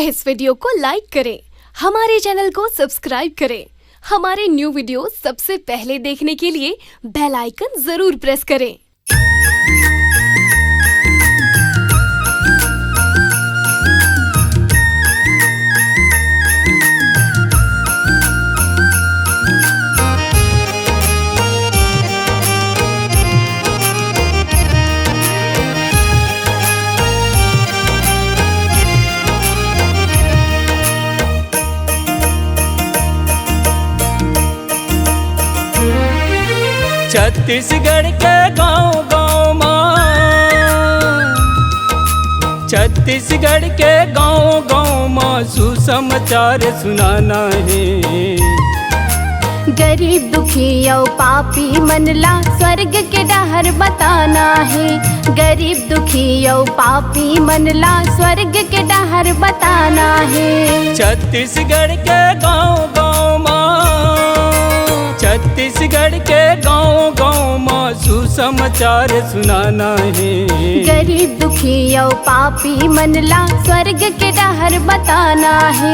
इस video को लाइक करें, हमारे चैनल को सब्सक्राइब करें। हमारे न्यू वीडियो सबसे पहले देखने के लिए बेल आइकन जरूर प्रेस करें। छत्तीसगढ़ के गाँव गाँव माँ, छत्तीसगढ़ के गाँव गाँव माँ सुसमाचार सुनाना है। गरीब दुखी और पापी मनला स्वर्ग के डहर बताना है। गरीब दुखी और पापी मनला स्वर्ग के डहर बताना है। छत्तीसगढ़ के गाँव गाँव माँ, छत्तीसगढ़ के गाँव गाँव माँ सुसमाचार सुनाना है। गरीब दुखी और पापी मनला स्वर्ग के डहर बताना है।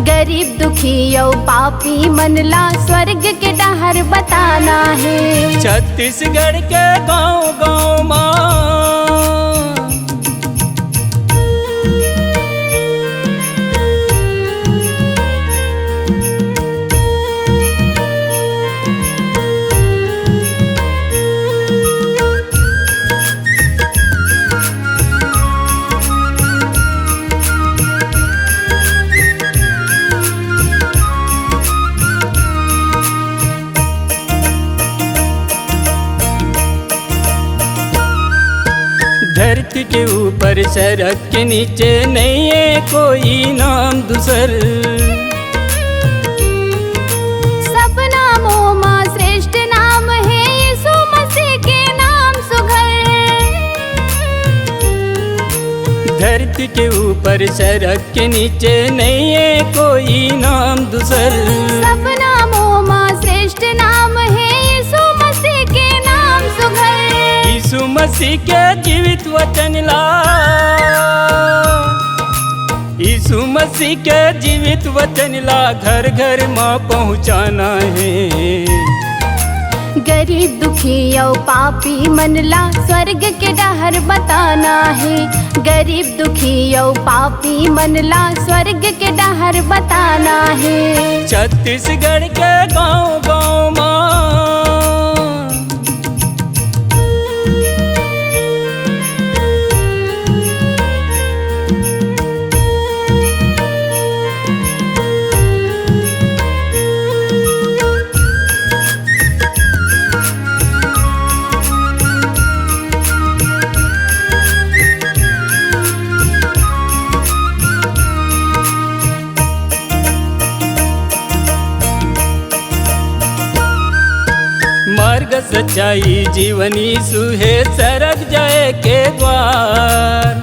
गरीब दुखी और पापी मनला स्वर्ग के डहर बताना है। छत्तीसगढ़ के गाँव गाँव माँ, धरती के ऊपर सड़क के नीचे नहीं है कोई नाम दूसर। सब नामों में श्रेष्ठ नाम है यीशु मसीह के नाम सुघर। धरती के ऊपर सड़क के नीचे नहीं है कोई नाम दूसर। सब नामों में श्रेष्ठ नाम है यीशु मसीह के नाम सुघर। यीशु मसीह के जीवित वचन ला, यीशु मसीह के जीवित वचन ला घर घर माँ पहुँचाना है। गरीब दुखी और पापी मनला स्वर्ग के डहर बताना है। गरीब दुखी और पापी मनला स्वर्ग के डहर बताना है। छत्तीसगढ़ के गाँव गाँव माँ, मार्ग सच्चाई जीवन यीशु है सरग जाए के द्वार।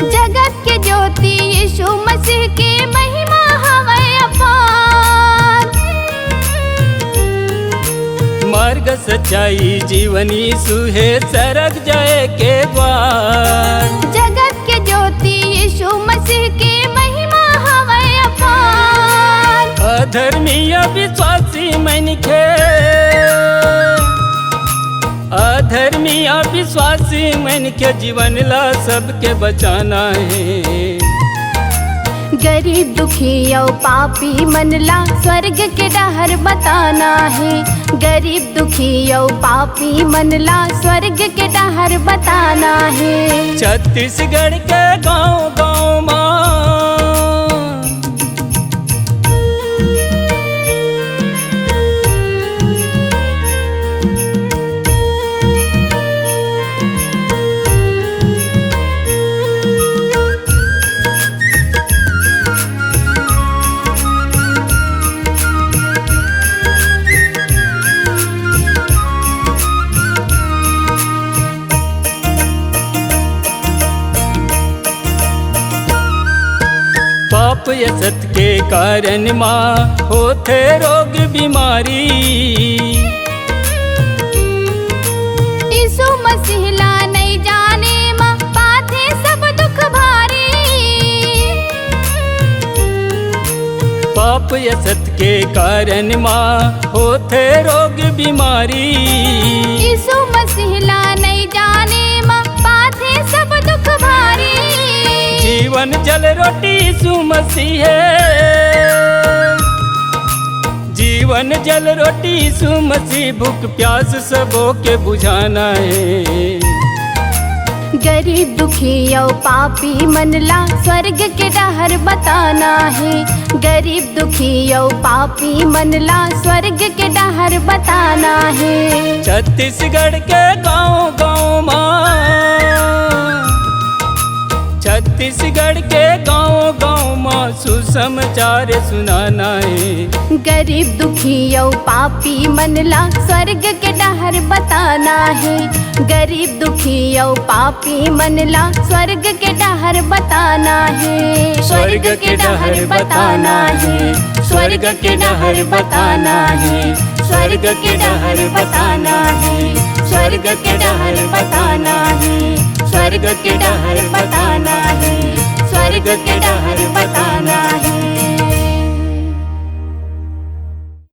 जगत के ज्योति यीशु मसीह की महिमा हवे अपार। मार्ग सच्चाई जीवन यीशु है सरग जाए के द्वार। जगत के ज्योति यीशु मसीह की महिमा हवे अपार। अधर्मी अविश्वासी मन के, अधर्मी अविश्वासी मन के जीवन ला सबके बचाना है। गरीब दुखी और पापी मनला स्वर्ग के डहर बताना है। गरीब दुखी और पापी मनला स्वर्ग के डहर बताना है। छत्तीसगढ़ के गाँव गाँव माँ, पाप या सत के कारण माँ होते रोग बीमारी। यीशु मसीह ला नहीं जाने माँ पाथे सब दुख भारी। पाप असत के कारण माँ होते रोग बीमारी। यीशु मसीह ला नहीं जाने माँ पाथे सब दुख भारी। जीवन जल रोटी यीशु मसीह है, जीवन जल रोटी यीशु मसीह, भूख प्यास सबों के बुझाना है। गरीब दुखी और पापी मनला स्वर्ग के डहर बताना है। गरीब दुखी और पापी मनला स्वर्ग के डहर बताना है। छत्तीसगढ़ के गाँव गाँव माँ, छत्तीसगढ़ के गाँव गाँव माँ सुसमाचार सुनाना है। गरीब दुखी और पापी मनला स्वर्ग के डहर बताना है। गरीब दुखी और पापी मनला स्वर्ग के डहर बताना है। स्वर्ग के डहर बताना है, स्वर्ग के डहर बताना है, स्वर्ग के डहर बताना है, स्वर्ग के डहर बताना है, स्वर्ग के डहर बताना है, स्वर्ग के